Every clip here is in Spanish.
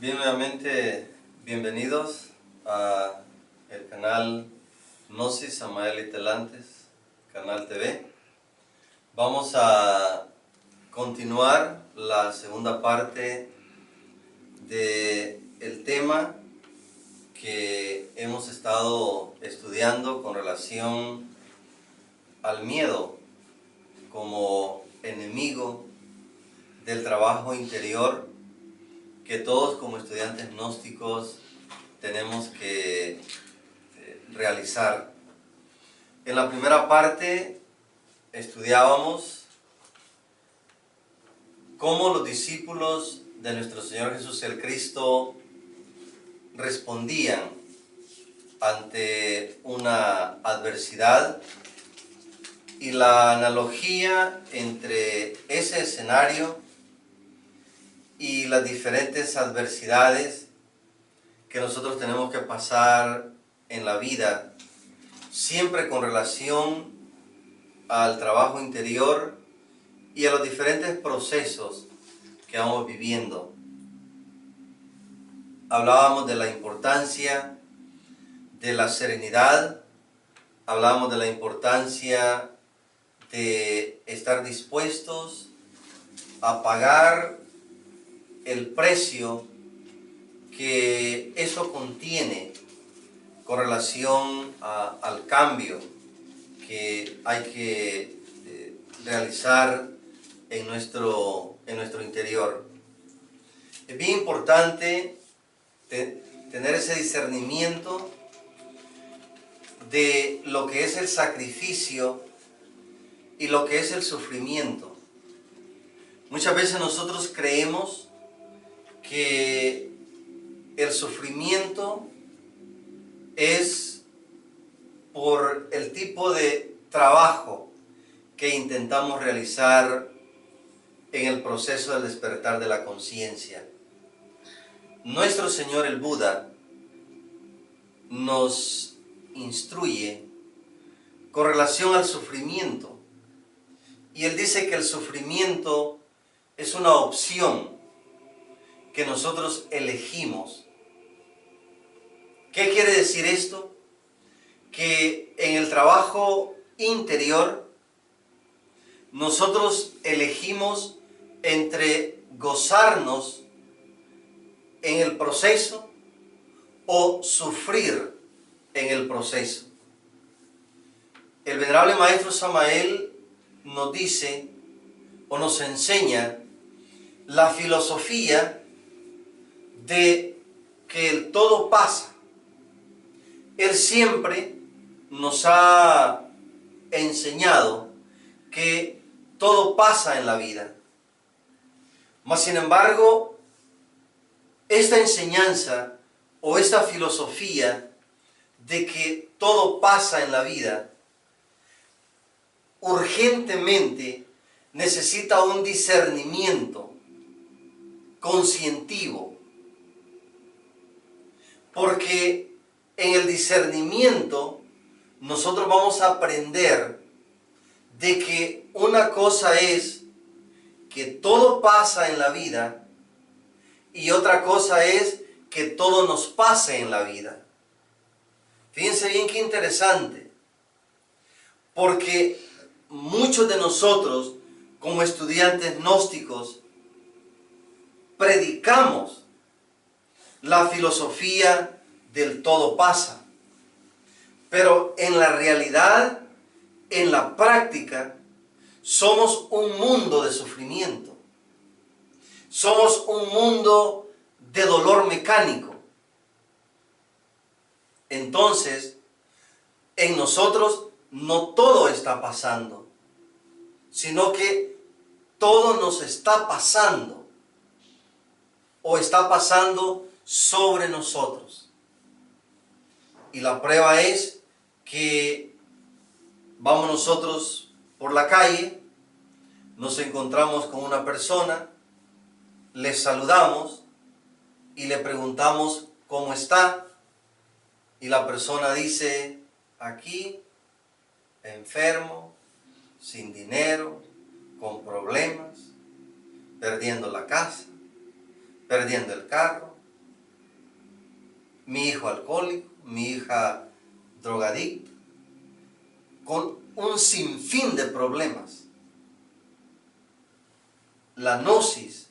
Bien, nuevamente, bienvenidos a el canal Gnosis Samael y Telantes, canal TV. Vamos a continuar la segunda parte del tema que hemos estado estudiando con relación al miedo como enemigo del trabajo interior que todos como estudiantes gnósticos tenemos que realizar. En la primera parte estudiábamos cómo los discípulos de nuestro Señor Jesús el Cristo respondían ante una adversidad y la analogía entre ese escenario y las diferentes adversidades que nosotros tenemos que pasar en la vida, siempre con relación al trabajo interior y a los diferentes procesos que vamos viviendo. Hablábamos de la importancia de la serenidad, hablábamos de la importancia de estar dispuestos a pagar el precio que eso contiene con relación al cambio que hay que realizar en nuestro interior. Es bien importante tener ese discernimiento de lo que es el sacrificio y lo que es el sufrimiento. Muchas veces nosotros creemos que el sufrimiento es por el tipo de trabajo que intentamos realizar en el proceso del despertar de la conciencia. Nuestro Señor el Buda nos instruye con relación al sufrimiento, y Él dice que el sufrimiento es una opción que nosotros elegimos. ¿Qué quiere decir esto? Que en el trabajo interior nosotros elegimos entre gozarnos en el proceso o sufrir en el proceso. El venerable Maestro Samael nos dice o nos enseña la filosofía de que el todo pasa. Él siempre nos ha enseñado que todo pasa en la vida. Mas sin embargo, esta enseñanza o esta filosofía de que todo pasa en la vida urgentemente necesita un discernimiento conscientivo, porque en el discernimiento nosotros vamos a aprender de que una cosa es que todo pasa en la vida y otra cosa es que todo nos pase en la vida. Fíjense bien qué interesante, porque muchos de nosotros como estudiantes gnósticos predicamos la filosofía del todo pasa, pero en la realidad, en la práctica, somos un mundo de sufrimiento, somos un mundo de dolor mecánico. Entonces, en nosotros no todo está pasando, sino que todo nos está pasando o está pasando sobre nosotros. Y la prueba es que vamos nosotros por la calle, nos encontramos con una persona, le saludamos y le preguntamos cómo está, y la persona dice: aquí, enfermo, sin dinero, con problemas, perdiendo la casa, perdiendo el carro, mi hijo alcohólico, mi hija drogadicta, con un sinfín de problemas. La gnosis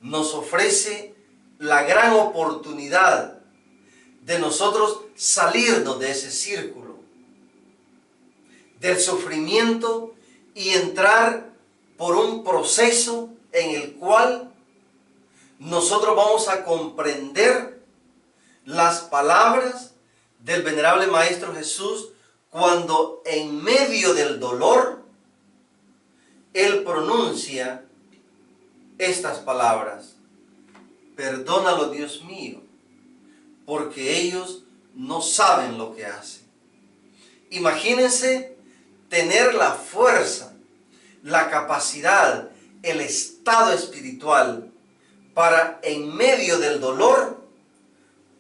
nos ofrece la gran oportunidad de nosotros salirnos de ese círculo, del sufrimiento, y entrar por un proceso en el cual nosotros vamos a comprender las palabras del venerable Maestro Jesús cuando en medio del dolor Él pronuncia estas palabras: perdónalo, Dios mío, porque ellos no saben lo que hacen. Imagínense tener la fuerza, la capacidad, el estado espiritual para en medio del dolor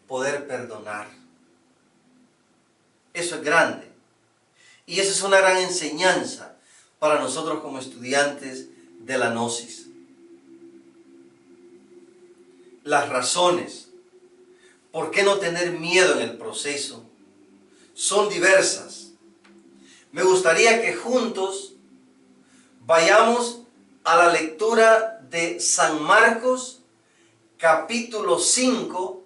poder perdonar. Eso es grande. Y esa es una gran enseñanza para nosotros como estudiantes de la gnosis. Las razones por qué no tener miedo en el proceso son diversas. Me gustaría que juntos vayamos a la lectura de San Marcos, capítulo 5,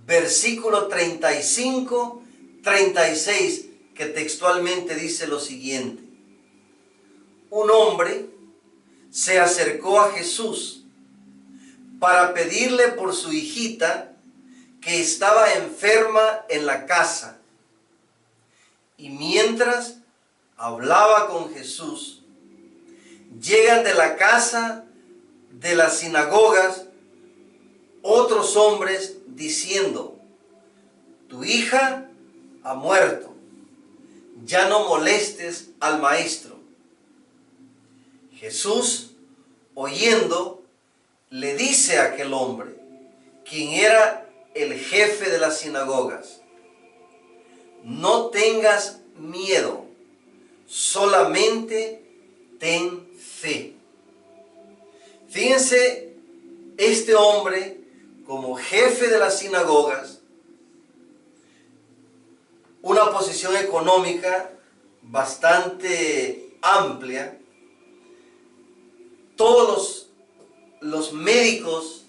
versículo 35-36, que textualmente dice lo siguiente: un hombre se acercó a Jesús para pedirle por su hijita que estaba enferma en la casa. Y mientras hablaba con Jesús, llegan de la casa de las sinagogas otros hombres diciendo: tu hija ha muerto, ya no molestes al maestro. Jesús, oyendo, le dice a aquel hombre, quien era el jefe de las sinagogas: no tengas miedo, solamente ten fe. Fíjense, este hombre, como jefe de las sinagogas, una posición económica bastante amplia, todos los médicos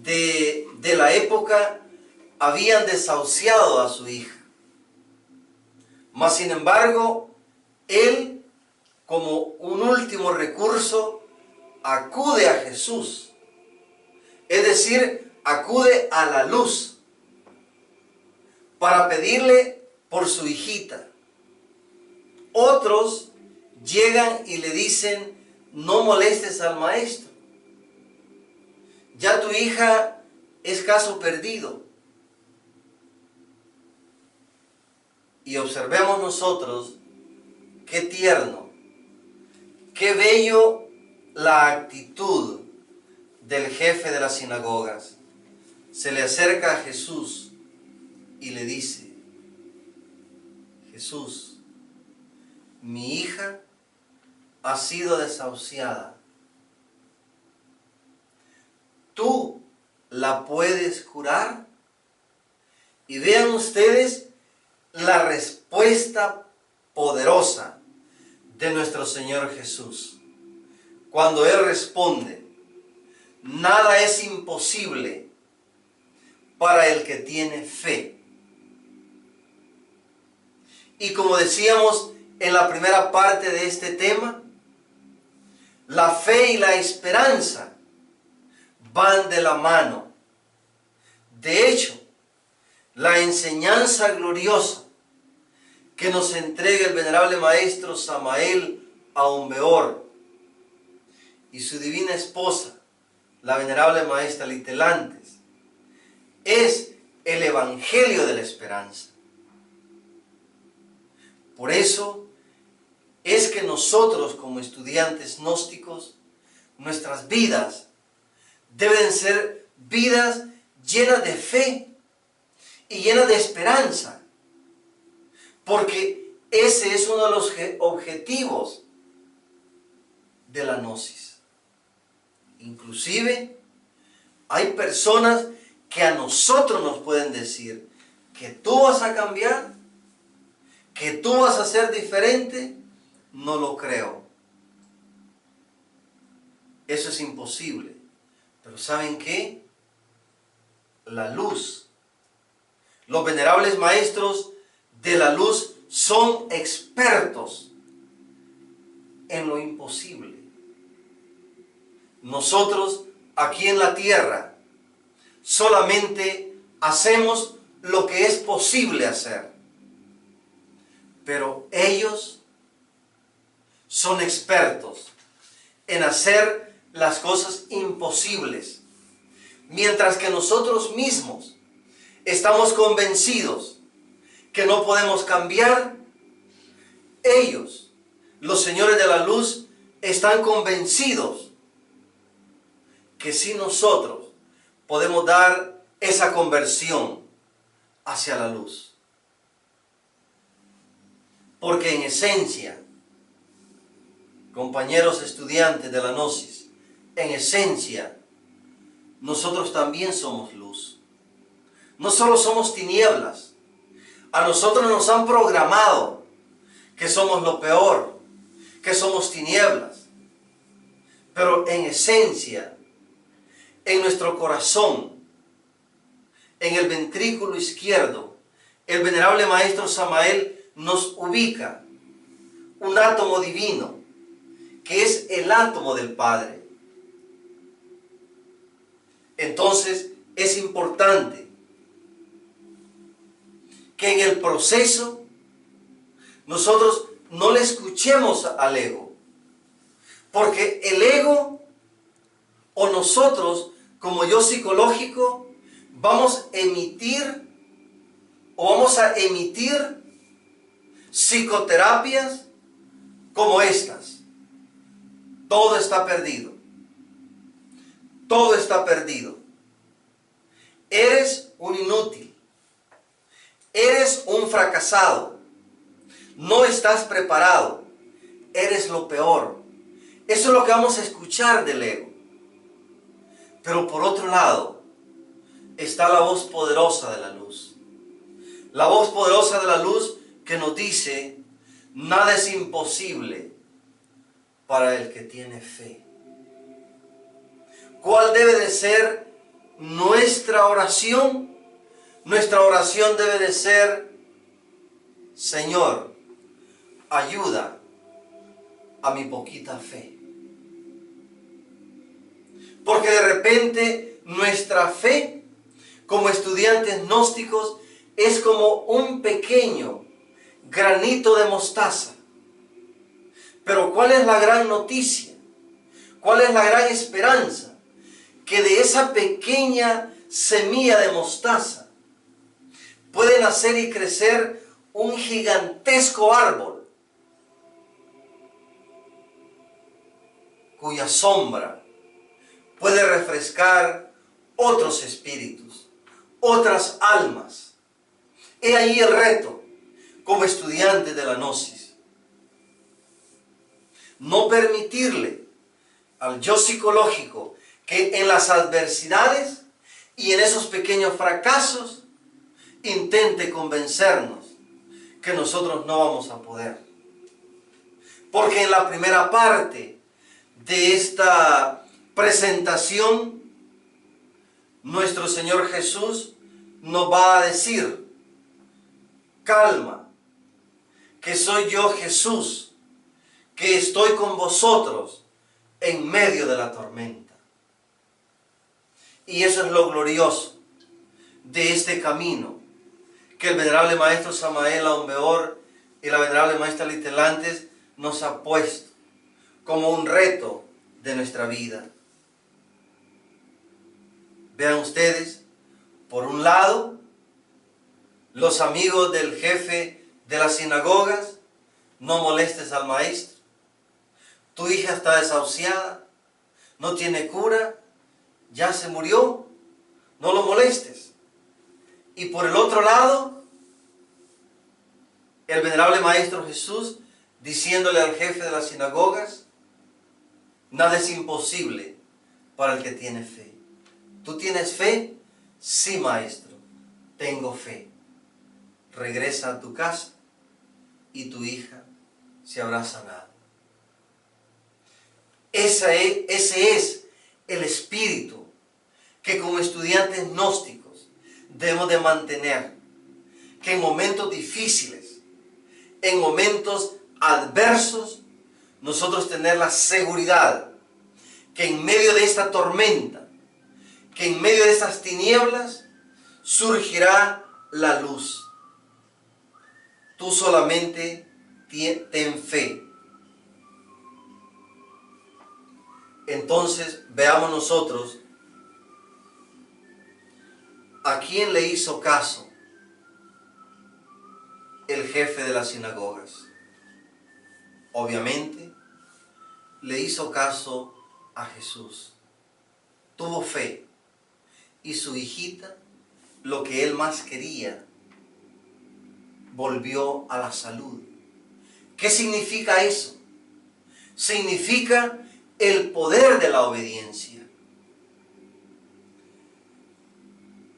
de la época habían desahuciado a su hija. Mas sin embargo, él, como un último recurso, acude a Jesús. Es decir, acude a la luz para pedirle por su hijita. Otros llegan y le dicen: no molestes al maestro, ya tu hija es caso perdido. Y observemos nosotros qué tierno, qué bello la actitud del jefe de las sinagogas. Se le acerca a Jesús y le dice: Jesús, mi hija ha sido desahuciada. ¿Tú la puedes curar? Y vean ustedes la respuesta poderosa de nuestro Señor Jesús. Cuando Él responde: nada es imposible para el que tiene fe. Y como decíamos en la primera parte de este tema, la fe y la esperanza van de la mano. De hecho, la enseñanza gloriosa que nos entrega el venerable maestro Samael Aumbeor y su divina esposa, la venerable maestra Litelantes, es el evangelio de la esperanza. Por eso es que nosotros, como estudiantes gnósticos, nuestras vidas deben ser vidas llenas de fe y llenas de esperanza, porque ese es uno de los objetivos de la gnosis. Inclusive hay personas que a nosotros nos pueden decir que tú vas a cambiar, que tú vas a ser diferente, no lo creo. Eso es imposible. Pero ¿saben qué? La luz. Los venerables maestros de la luz son expertos en lo imposible. Nosotros aquí en la tierra solamente hacemos lo que es posible hacer. Pero ellos son expertos en hacer las cosas imposibles. Mientras que nosotros mismos estamos convencidos que no podemos cambiar, ellos, los señores de la luz, están convencidos que si nosotros podemos dar esa conversión hacia la luz. Porque en esencia, compañeros estudiantes de la Gnosis, en esencia, nosotros también somos luz. No solo somos tinieblas. A nosotros nos han programado que somos lo peor, que somos tinieblas. Pero en esencia, en nuestro corazón, en el ventrículo izquierdo, el venerable maestro Samael nos ubica un átomo divino, que es el átomo del Padre. Entonces es importante que en el proceso nosotros no le escuchemos al ego, porque el ego o nosotros como yo psicológico vamos a emitir psicoterapias como estas. Todo está perdido. Todo está perdido. Eres un inútil. Eres un fracasado. No estás preparado. Eres lo peor. Eso es lo que vamos a escuchar del ego. Pero por otro lado, está la voz poderosa de la luz. La voz poderosa de la luz que nos dice, nada es imposible para el que tiene fe. ¿Cuál debe de ser nuestra oración? Nuestra oración debe de ser, Señor, ayuda a mi poquita fe. Porque de repente nuestra fe como estudiantes gnósticos es como un pequeño granito de mostaza. Pero ¿cuál es la gran noticia? ¿Cuál es la gran esperanza? Que de esa pequeña semilla de mostaza puede nacer y crecer un gigantesco árbol cuya sombra puede refrescar otros espíritus, otras almas. He ahí el reto como estudiante de la Gnosis. No permitirle al yo psicológico que en las adversidades y en esos pequeños fracasos intente convencernos que nosotros no vamos a poder. Porque en la primera parte de esta presentación, nuestro Señor Jesús nos va a decir, calma, que soy yo Jesús, que estoy con vosotros en medio de la tormenta. Y eso es lo glorioso de este camino que el venerable maestro Samael Aumbeor y la venerable maestra Litelantes nos ha puesto como un reto de nuestra vida. Vean ustedes, por un lado, los amigos del jefe de las sinagogas, no molestes al maestro. Tu hija está desahuciada, no tiene cura, ya se murió, no lo molestes. Y por el otro lado, el venerable maestro Jesús diciéndole al jefe de las sinagogas, nada es imposible para el que tiene fe. ¿Tú tienes fe? sí maestro, tengo fe. Regresa a tu casa y tu hija se habrá sanado. Ese es el espíritu que como estudiantes gnósticos debemos de mantener. Que en momentos difíciles, en momentos adversos, nosotros tener la seguridad que en medio de esta tormenta, que en medio de estas tinieblas, surgirá la luz. Tú solamente ten fe. Entonces, veamos nosotros a quién le hizo caso el jefe de las sinagogas. Obviamente, le hizo caso a Jesús. Tuvo fe. Y su hijita, lo que él más quería, volvió a la salud. ¿Qué significa eso? Significa el poder de la obediencia.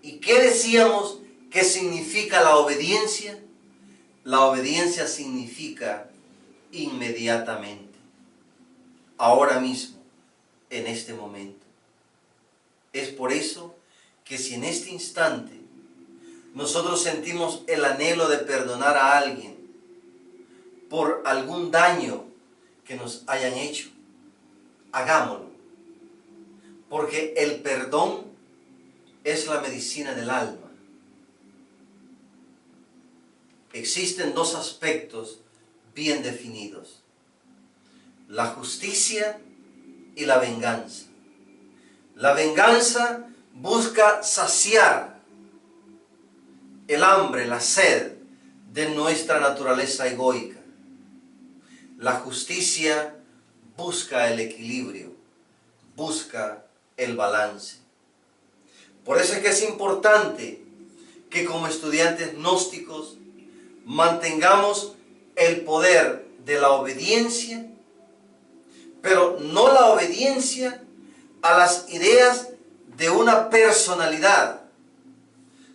¿Y qué decíamos que significa la obediencia? La obediencia significa inmediatamente, ahora mismo, en este momento. Es por eso que si en este instante nosotros sentimos el anhelo de perdonar a alguien por algún daño que nos hayan hecho, hagámoslo. Porque el perdón es la medicina del alma. Existen dos aspectos bien definidos: la justicia y la venganza. La venganza busca saciar el hambre, la sed de nuestra naturaleza egoica. La justicia busca el equilibrio, busca el balance. Por eso es que es importante que como estudiantes gnósticos mantengamos el poder de la obediencia, pero no la obediencia a las ideas de una personalidad,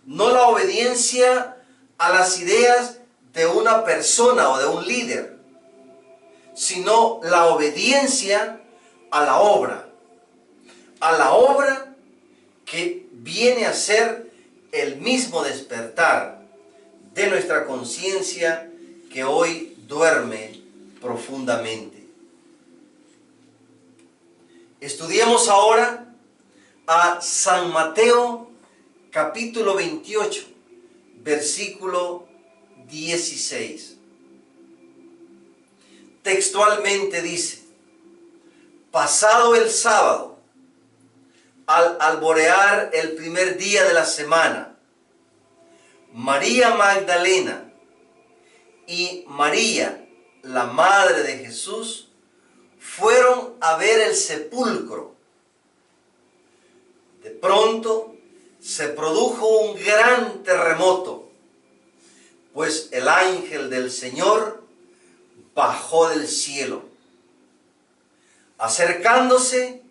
no la obediencia a las ideas de una persona o de un líder, sino la obediencia a la obra que viene a ser el mismo despertar de nuestra conciencia que hoy duerme profundamente. Estudiemos ahora a San Mateo capítulo 28, versículo 16. Textualmente dice: pasado el sábado, al alborear el primer día de la semana, María Magdalena y María, la madre de Jesús, fueron a ver el sepulcro. De pronto se produjo un gran terremoto, pues el ángel del Señor bajó del cielo. Acercándose,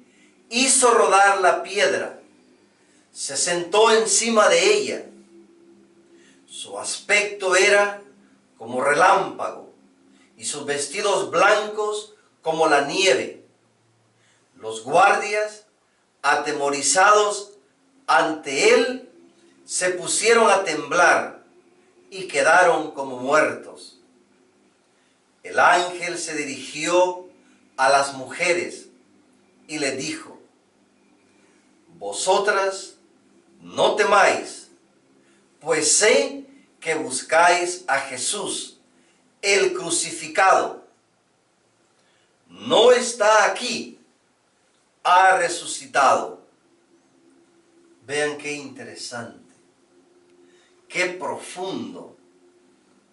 hizo rodar la piedra, se sentó encima de ella. Su aspecto era como relámpago y sus vestidos blancos como la nieve. Los guardias, atemorizados ante él, se pusieron a temblar y quedaron como muertos. El ángel se dirigió a las mujeres y les dijo: vosotras no temáis, pues sé que buscáis a Jesús, el crucificado. No está aquí, ha resucitado. Vean qué interesante, qué profundo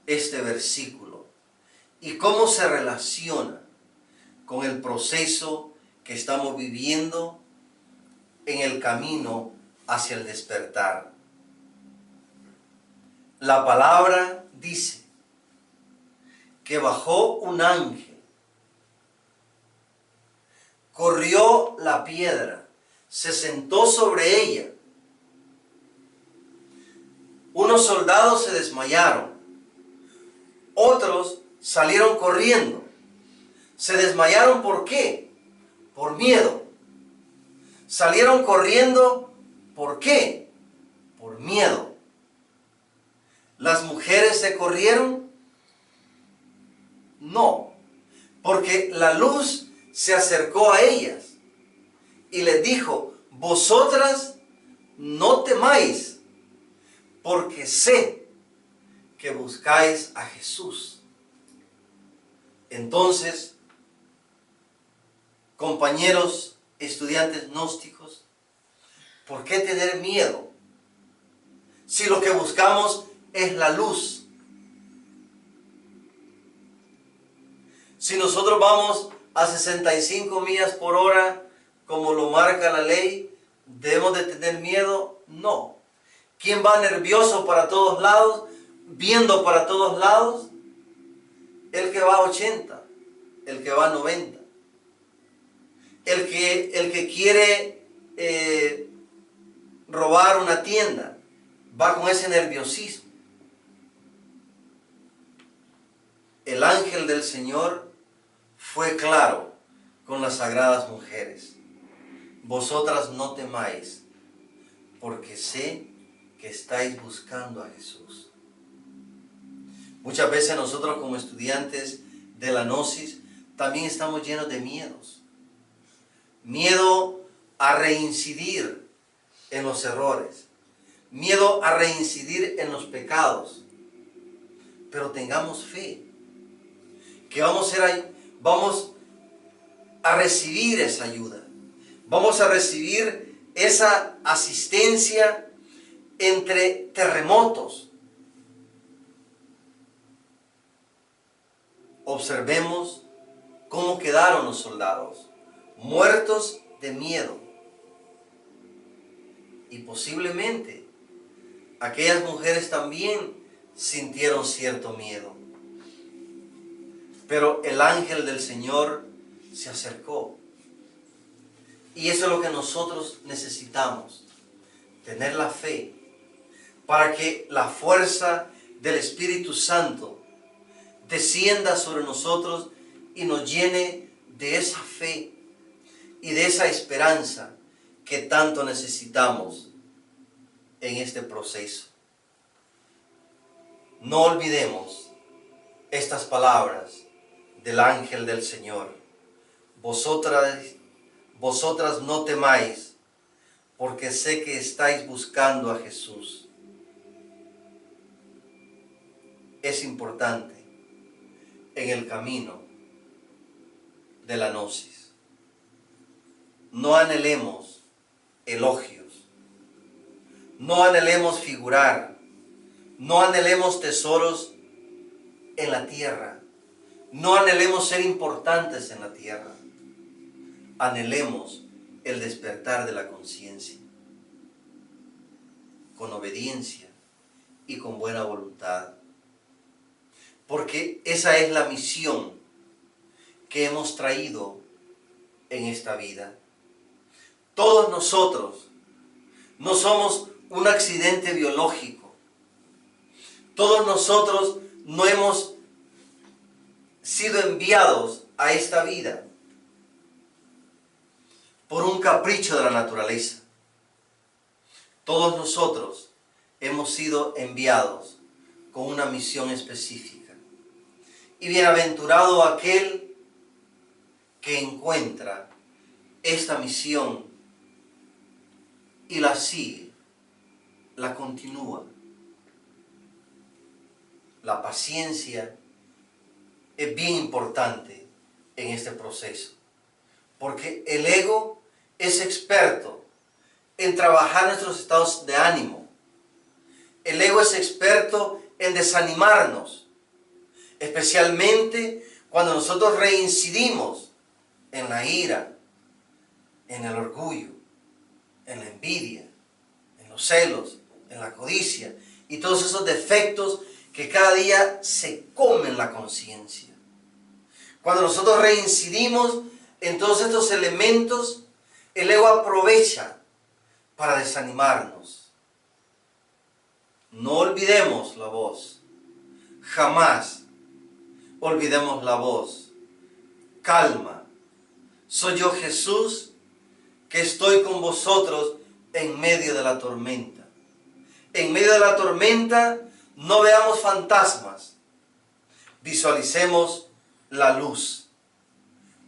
este versículo y cómo se relaciona con el proceso que estamos viviendo en el camino hacia el despertar. La palabra dice que bajó un ángel, corrió la piedra, se sentó sobre ella Unos soldados se desmayaron. Otros salieron corriendo. Se desmayaron, ¿por qué? Por miedo. Salieron corriendo, ¿por qué? Por miedo. ¿Las mujeres se corrieron? No, porque la luz se acercó a ellas y les dijo: vosotras no temáis, porque sé que buscáis a Jesús. Entonces, compañeros estudiantes gnósticos, ¿por qué tener miedo si lo que buscamos es la luz? Si nosotros vamos a 65 millas por hora, como lo marca la ley, ¿debemos de tener miedo? No. ¿Quién va nervioso para todos lados, viendo para todos lados? El que va a 80, el que va a 90. El que quiere robar una tienda, va con ese nerviosismo. El ángel del Señor fue claro con las sagradas mujeres: vosotras no temáis, porque sé que estáis buscando a Jesús. Muchas veces nosotros, como estudiantes de la Gnosis, también estamos llenos de miedos. Miedo a reincidir en los errores. Miedo a reincidir en los pecados. Pero tengamos fe que vamos a recibir esa ayuda. Vamos a recibir esa asistencia entre terremotos. Observemos cómo quedaron los soldados, muertos de miedo. Y posiblemente aquellas mujeres también sintieron cierto miedo. Pero el ángel del Señor se acercó. Y eso es lo que nosotros necesitamos: tener la fe para que la fuerza del Espíritu Santo descienda sobre nosotros y nos llene de esa fe y de esa esperanza que tanto necesitamos en este proceso. No olvidemos estas palabras del ángel del Señor: vosotras no temáis, porque sé que estáis buscando a Jesús. Es importante en el camino de la gnosis. No anhelemos elogios, no anhelemos figurar, no anhelemos tesoros en la tierra, no anhelemos ser importantes en la tierra. Anhelemos el despertar de la conciencia, con obediencia y con buena voluntad. Porque esa es la misión que hemos traído en esta vida. Todos nosotros no somos un accidente biológico. Todos nosotros no hemos sido enviados a esta vida por un capricho de la naturaleza. Todos nosotros hemos sido enviados con una misión específica. Y bienaventurado aquel que encuentra esta misión y la sigue, la continúa. La paciencia es bien importante en este proceso, porque el ego es experto en trabajar nuestros estados de ánimo. El ego es experto en desanimarnos, especialmente cuando nosotros reincidimos en la ira, en el orgullo, en la envidia, en los celos, en la codicia y todos esos defectos que cada día se comen la conciencia. Cuando nosotros reincidimos en todos estos elementos, el ego aprovecha para desanimarnos. No olvidemos la voz. Jamás olvidemos la voz. Calma. Soy yo, Jesús, que estoy con vosotros en medio de la tormenta. En medio de la tormenta no veamos fantasmas. Visualicemos la luz.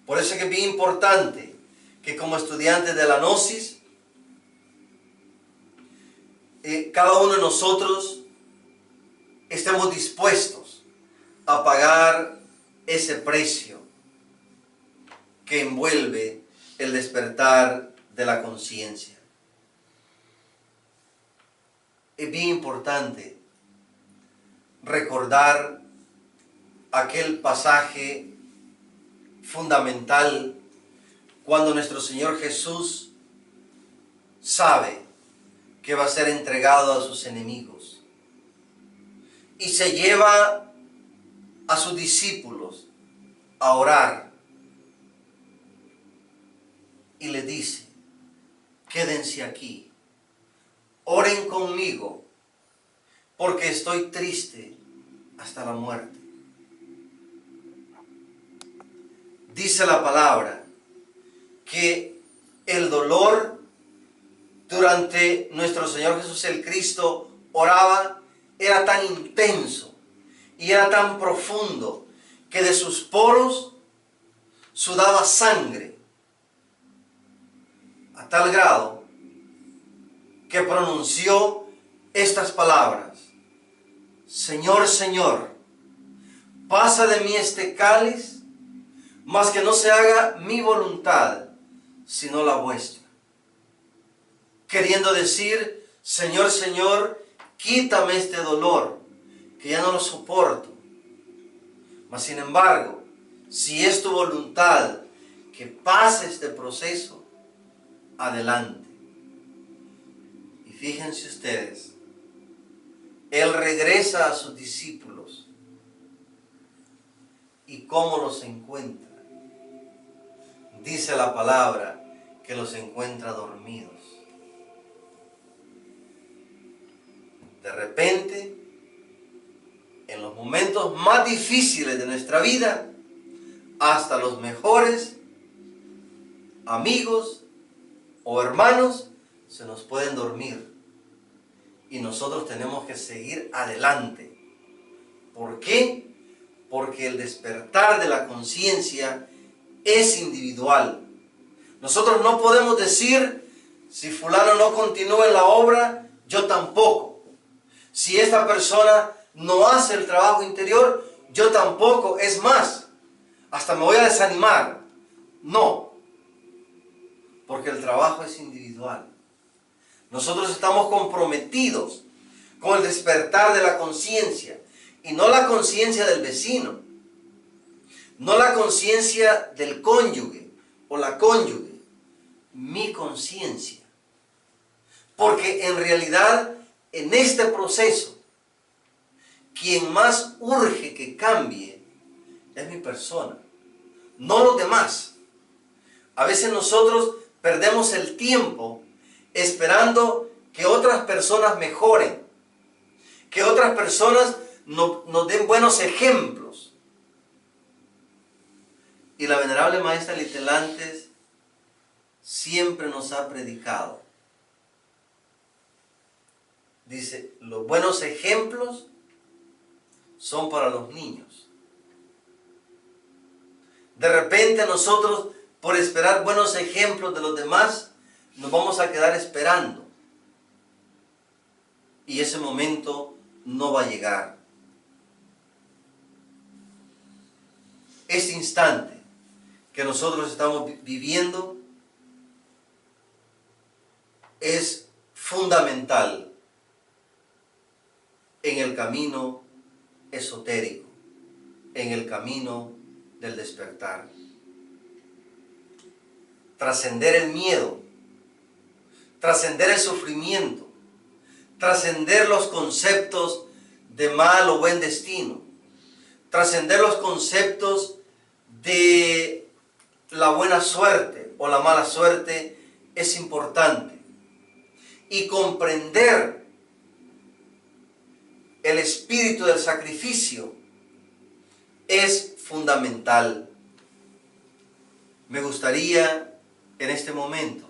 Por eso es que es bien importante que como estudiantes de la Gnosis, cada uno de nosotros estemos dispuestos a pagar ese precio que envuelve el despertar de la conciencia. Es bien importante recordar aquel pasaje fundamental cuando nuestro Señor Jesús sabe que va a ser entregado a sus enemigos y se lleva a sus discípulos a orar y les dice: quédense aquí, oren conmigo, porque estoy triste hasta la muerte. Dice la palabra que el dolor durante nuestro Señor Jesús el Cristo oraba era tan intenso y era tan profundo que de sus poros sudaba sangre, a tal grado que pronunció estas palabras: Señor, Señor, pasa de mí este cáliz, mas que no se haga mi voluntad, sino la vuestra. Queriendo decir: Señor, Señor, quítame este dolor, que ya no lo soporto. Mas sin embargo, si es tu voluntad que pase este proceso, adelante. Y fíjense ustedes, Él regresa a sus discípulos. ¿Y cómo los encuentra? Dice la palabra que los encuentra dormidos. De repente, en los momentos más difíciles de nuestra vida, hasta los mejores amigos o hermanos se nos pueden dormir. Y nosotros tenemos que seguir adelante. ¿Por qué? Porque el despertar de la conciencia es individual. Nosotros no podemos decir: si fulano no continúa en la obra, yo tampoco. Si esta persona no hace el trabajo interior, yo tampoco. Es más, hasta me voy a desanimar. No, porque el trabajo es individual. Nosotros estamos comprometidos con el despertar de la conciencia, y no la conciencia del vecino, no la conciencia del cónyuge o la cónyuge, mi conciencia. Porque en realidad, en este proceso, quien más urge que cambie es mi persona, no los demás. A veces nosotros perdemos el tiempo esperando que otras personas mejoren, que otras personas nos den buenos ejemplos. Y la venerable maestra Litelantes siempre nos ha predicado. Dice: los buenos ejemplos son para los niños. De repente nosotros, por esperar buenos ejemplos de los demás, nos vamos a quedar esperando. Y ese momento no va a llegar. Este instante que nosotros estamos viviendo es fundamental en el camino esotérico, en el camino del despertar. Trascender el miedo, trascender el sufrimiento, trascender los conceptos de mal o buen destino, trascender los conceptos de la buena suerte o la mala suerte es importante. Y comprender el espíritu del sacrificio es fundamental. Me gustaría en este momento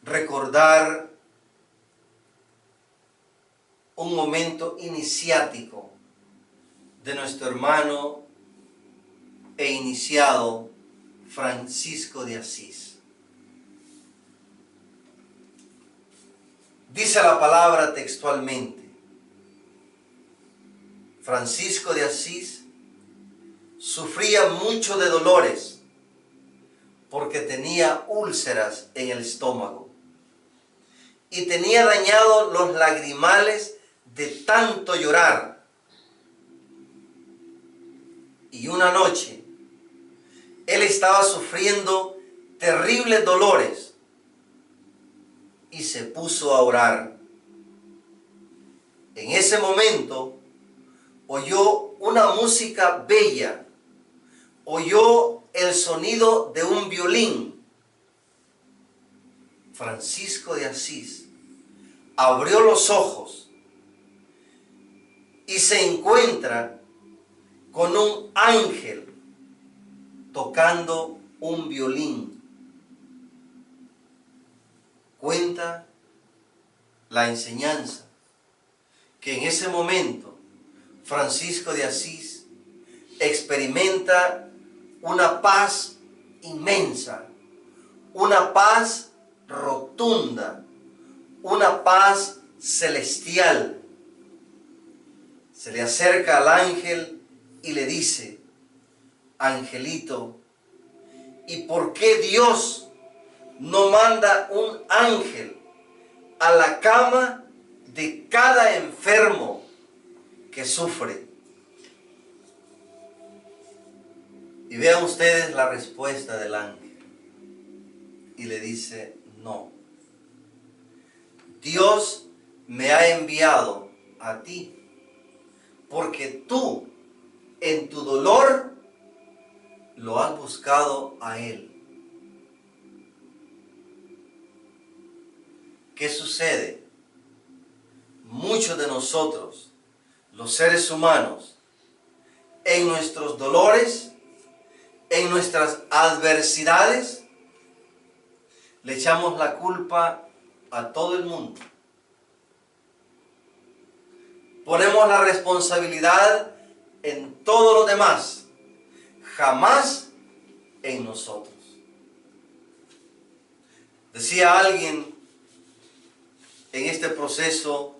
recordar un momento iniciático de nuestro hermano e iniciado Francisco de Asís. Dice la palabra textualmente: Francisco de Asís sufría mucho de dolores porque tenía úlceras en el estómago y tenía dañados los lagrimales de tanto llorar. Y una noche él estaba sufriendo terribles dolores y se puso a orar. En ese momento oyó una música bella, oyó el sonido de un violín. Francisco de Asís abrió los ojos y se encuentra con un ángel tocando un violín. Cuenta la enseñanza que en ese momento Francisco de Asís experimenta una paz inmensa, una paz rotunda, una paz celestial. Se le acerca al ángel y le dice: Angelito, ¿y por qué Dios no manda un ángel a la cama de cada enfermo que sufre? Y vean ustedes la respuesta del ángel. Y le dice: no. Dios me ha enviado a ti porque tú en tu dolor lo has buscado a Él. ¿Qué sucede? Muchos de nosotros, los seres humanos, en nuestros dolores, en nuestras adversidades, le echamos la culpa a todo el mundo. Ponemos la responsabilidad en todos los demás, jamás en nosotros. Decía alguien en este proceso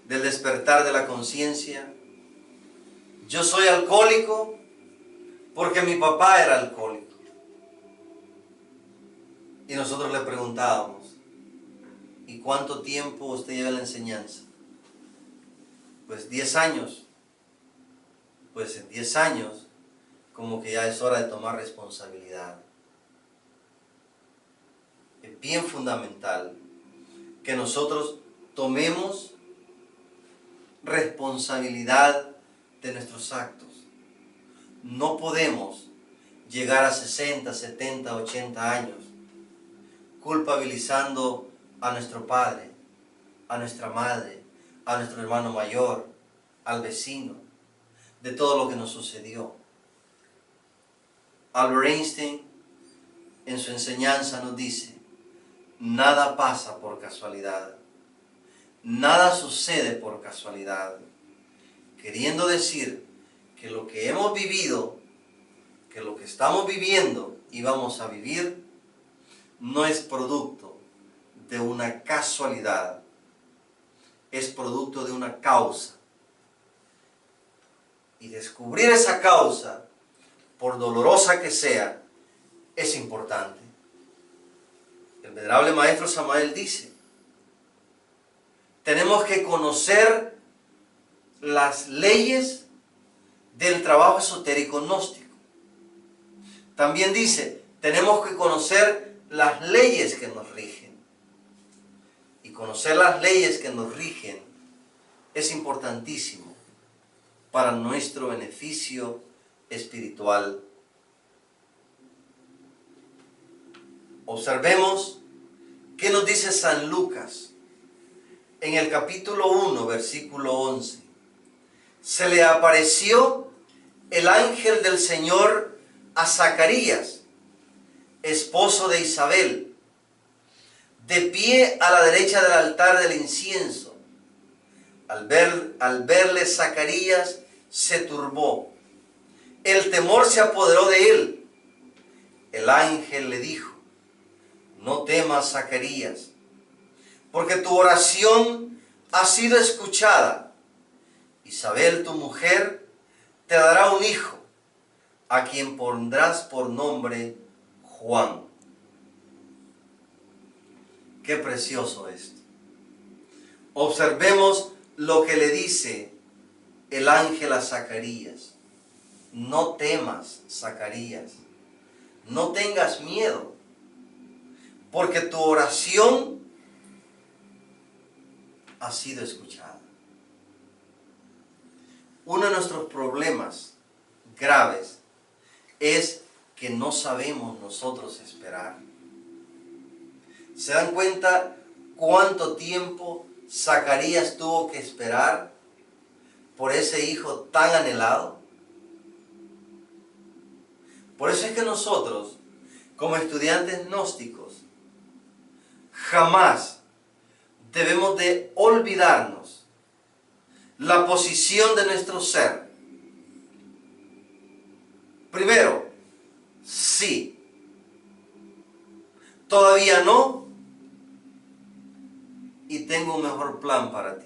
del despertar de la conciencia: yo soy alcohólico porque mi papá era alcohólico. Y nosotros le preguntábamos: ¿y cuánto tiempo usted lleva en la enseñanza? Pues 10 años. Pues en 10 años como que ya es hora de tomar responsabilidad. Es bien fundamental que nosotros tomemos responsabilidad de nuestros actos. No podemos llegar a 60, 70, 80 años culpabilizando a nuestro padre, a nuestra madre, a nuestro hermano mayor, al vecino, de todo lo que nos sucedió. Albert Einstein en su enseñanza nos dice: nada pasa por casualidad, nada sucede por casualidad, queriendo decir que lo que hemos vivido, que lo que estamos viviendo y vamos a vivir, no es producto de una casualidad, es producto de una causa. Y descubrir esa causa, por dolorosa que sea, es importante. El venerable maestro Samael dice: tenemos que conocer las leyes del trabajo esotérico gnóstico. También dice: tenemos que conocer las leyes que nos rigen. Y conocer las leyes que nos rigen es importantísimo para nuestro beneficio espiritual. Observemos qué nos dice San Lucas en el capítulo 1, versículo 11. Se le apareció el ángel del Señor a Zacarías, esposo de Isabel, de pie a la derecha del altar del incienso. Al verle Zacarías se turbó. El temor se apoderó de él. El ángel le dijo: no temas, Zacarías, porque tu oración ha sido escuchada. Isabel, tu mujer, te dará un hijo, a quien pondrás por nombre Juan. Qué precioso esto. Observemos lo que le dice el ángel a Zacarías. No temas, Zacarías, no tengas miedo, porque tu oración ha sido escuchada. Uno de nuestros problemas graves es que no sabemos nosotros esperar. ¿Se dan cuenta cuánto tiempo Zacarías tuvo que esperar por ese hijo tan anhelado? Por eso es que nosotros, como estudiantes gnósticos, jamás debemos de olvidarnos la posición de nuestro ser. Primero, sí. Todavía no. Y tengo un mejor plan para ti.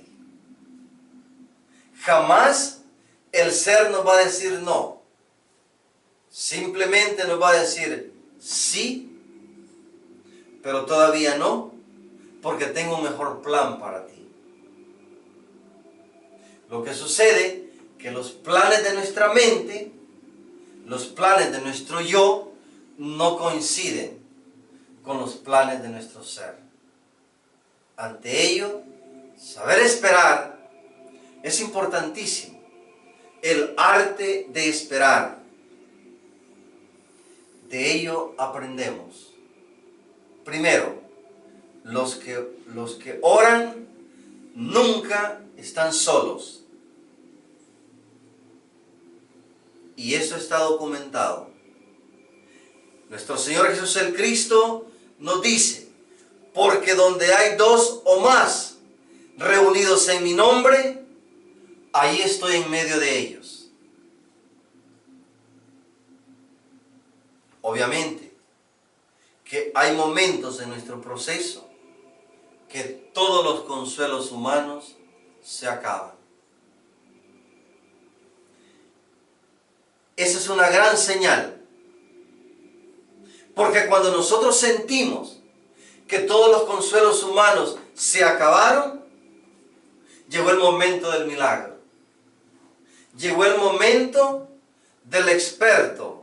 Jamás el ser nos va a decir no. Simplemente nos va a decir sí, pero todavía no, porque tengo un mejor plan para ti. Lo que sucede es que los planes de nuestra mente, los planes de nuestro yo, no coinciden con los planes de nuestro ser. Ante ello, saber esperar es importantísimo. El arte de esperar. De ello aprendemos. Primero, los que oran nunca están solos. Y eso está documentado. Nuestro Señor Jesús el Cristo nos dice: porque donde hay dos o más reunidos en mi nombre, ahí estoy en medio de ellos. Obviamente que hay momentos en nuestro proceso que todos los consuelos humanos se acaban. Esa es una gran señal. Porque cuando nosotros sentimos que todos los consuelos humanos se acabaron, llegó el momento del milagro. Llegó el momento del experto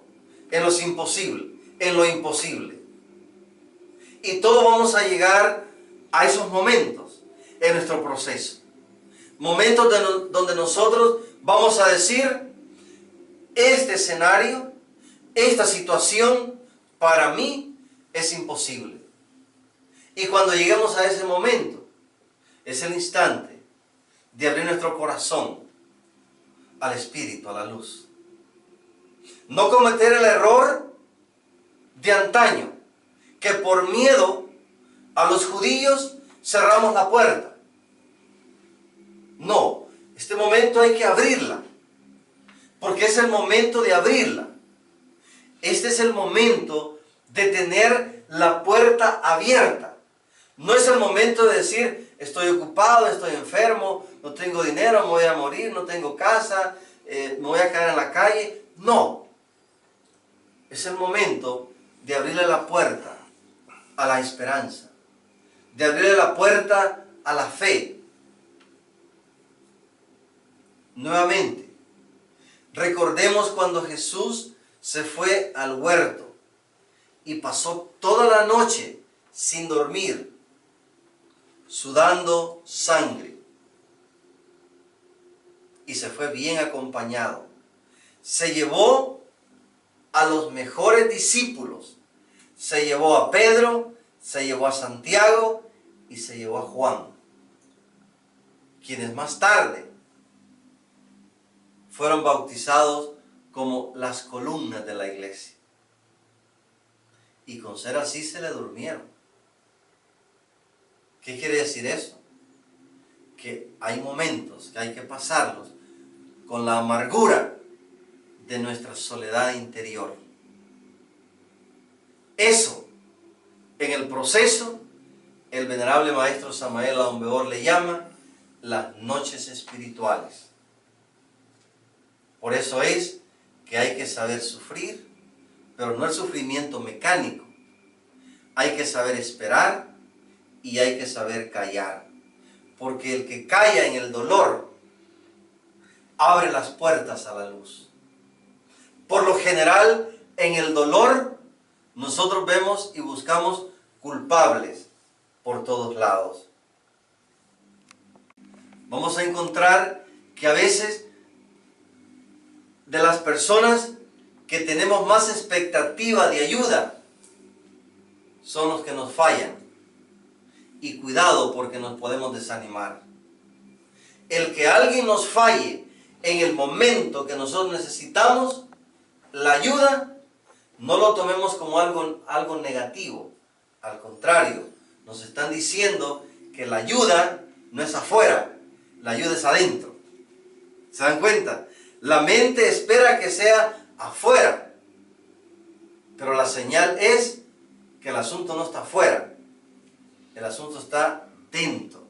en lo imposible. Y todos vamos a llegar a esos momentos en nuestro proceso. Momentos donde nosotros vamos a decir: este escenario, esta situación, para mí es imposible. Y cuando lleguemos a ese momento, es el instante de abrir nuestro corazón al Espíritu, a la luz. No cometer el error de antaño, que por miedo a los judíos cerramos la puerta. No, este momento hay que abrirla, porque es el momento de abrirla. Este es el momento de tener la puerta abierta. No es el momento de decir: estoy ocupado, estoy enfermo, no tengo dinero, me voy a morir, no tengo casa, me voy a quedar en la calle. No. Es el momento de abrirle la puerta a la esperanza, de abrirle la puerta a la fe. Nuevamente, recordemos cuando Jesús se fue al huerto y pasó toda la noche sin dormir, sudando sangre, y se fue bien acompañado. Se llevó a los mejores discípulos. Se llevó a Pedro, se llevó a Santiago y se llevó a Juan. quienes más tarde fueron bautizados como las columnas de la iglesia. Y con ser así se le durmieron. ¿Qué quiere decir eso? Que hay momentos que hay que pasarlos con la amargura de nuestra soledad interior. Eso, en el proceso, el venerable maestro Samael Aun Weor le llama las noches espirituales. Por eso es que hay que saber sufrir, pero no el sufrimiento mecánico. Hay que saber esperar y hay que saber callar. Porque el que calla en el dolor abre las puertas a la luz. Por lo general, en el dolor, nosotros vemos y buscamos culpables por todos lados. Vamos a encontrar que a veces de las personas que tenemos más expectativa de ayuda son los que nos fallan. Y cuidado, porque nos podemos desanimar. El que alguien nos falle en el momento que nosotros necesitamos la ayuda, no lo tomemos como algo negativo. Al contrario, nos están diciendo que la ayuda no es afuera, la ayuda es adentro. ¿Se dan cuenta? La mente espera que sea afuera, pero la señal es que el asunto no está afuera. El asunto está dentro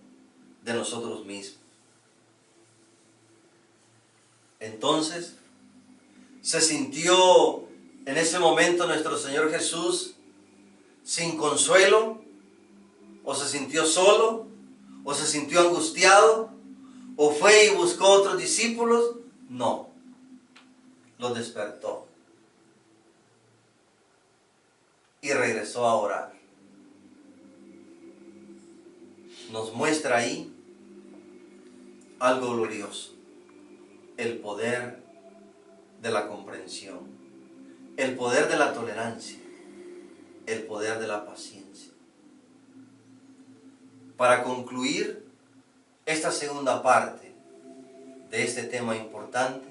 de nosotros mismos. Entonces, se sintió en ese momento nuestro Señor Jesús sin consuelo, o se sintió solo, o se sintió angustiado, o fue y buscó otros discípulos. No, los despertó y regresó a orar. Nos muestra ahí algo glorioso, el poder de la comprensión, el poder de la tolerancia, el poder de la paciencia. Para concluir esta segunda parte de este tema importante,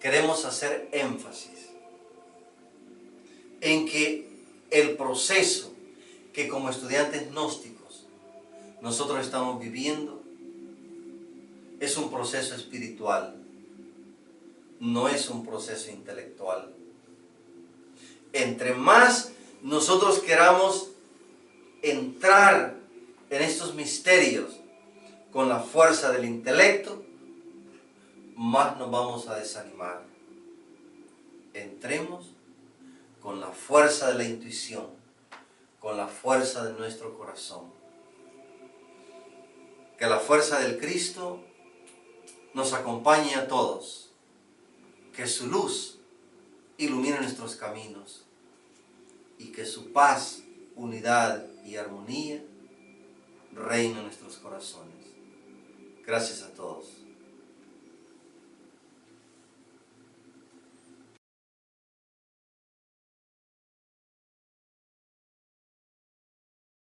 queremos hacer énfasis en que el proceso que como estudiantes gnósticos nosotros estamos viviendo es un proceso espiritual, no es un proceso intelectual. Entre más nosotros queramos entrar en estos misterios con la fuerza del intelecto, más nos vamos a desanimar. Entremos con la fuerza de la intuición, con la fuerza de nuestro corazón. Que la fuerza del Cristo nos acompañe a todos. Que su luz ilumine nuestros caminos. Y que su paz, unidad y armonía reine en nuestros corazones. Gracias a todos.